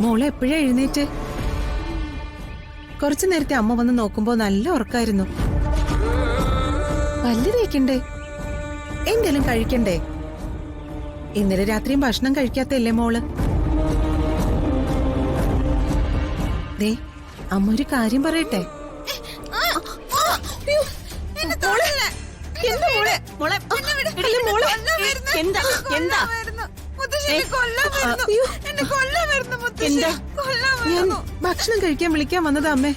മോളെ എപ്പോഴാ എഴുന്നേറ്റ്? കുറച്ചു നേരത്തെ അമ്മ വന്ന് നോക്കുമ്പോ നല്ല ഉറക്കായിരുന്നു. പല്ല് തേക്കണ്ടേ? എന്തേലും കഴിക്കണ്ടേ? ഇന്നലെ രാത്രിയും ഭക്ഷണം കഴിക്കാത്തല്ലേ മോള്? ദേ, അമ്മ ഒരു കാര്യം പറയട്ടെ. ഞാൻ ഭക്ഷണം കഴിക്കാൻ വിളിക്കാൻ വന്നതാ അമ്മേ.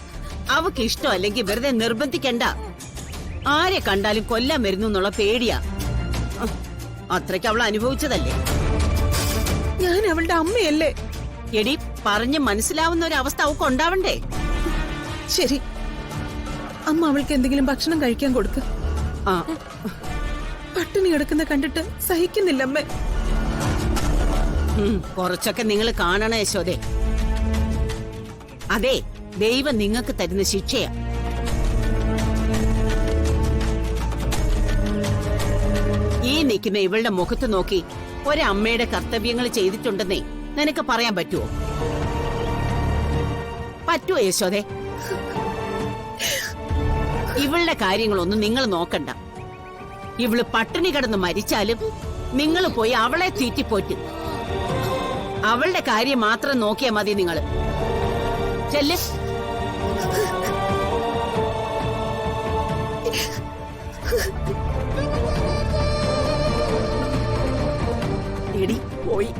അവക്ക് ഇഷ്ടമല്ലെങ്കിൽ വെറുതെ നിർബന്ധിക്കണ്ട. ആരെ കണ്ടാലും കൊല്ലാൻ വരുന്നു എന്നുള്ള പേടിയാ. അത്രയ്ക്ക് അവൾ അനുഭവിച്ചതല്ലേ. ഞാൻ അവളുടെ അമ്മയല്ലേ? എടി, പറഞ്ഞ് മനസ്സിലാവുന്ന ഒരു അവസ്ഥ അവക്ക് ഉണ്ടാവണ്ടേ? ശരി, അമ്മ അവൾക്ക് എന്തെങ്കിലും ഭക്ഷണം കഴിക്കാൻ കൊടുക്ക്. ആ, പട്ടിണി കിടക്കുന്ന കണ്ടിട്ട് സഹിക്കുന്നില്ല അമ്മേ. കുറച്ചൊക്കെ നിങ്ങൾ കാണണ യശോദേ. അതെ, ദൈവം നിങ്ങൾക്ക് തരുന്ന ശിക്ഷയാ. ഈ നിൽക്കുന്ന ഇവളുടെ മുഖത്ത് നോക്കി ഒരമ്മയുടെ കർത്തവ്യങ്ങൾ ചെയ്തിട്ടുണ്ടെന്നേ നിനക്ക് പറയാൻ പറ്റുമോ? പറ്റുമോ യശോദേ? ഇവളുടെ കാര്യങ്ങളൊന്നും നിങ്ങൾ നോക്കണ്ട. ഇവള് പട്ടിണി കിടന്ന് മരിച്ചാലും നിങ്ങൾ പോയി അവളെ തീറ്റിപ്പോറ്റും. അവളുടെ കാര്യം മാത്രം നോക്കിയാ മതി. നിങ്ങൾ ചെല്ല്. എടി പോയി.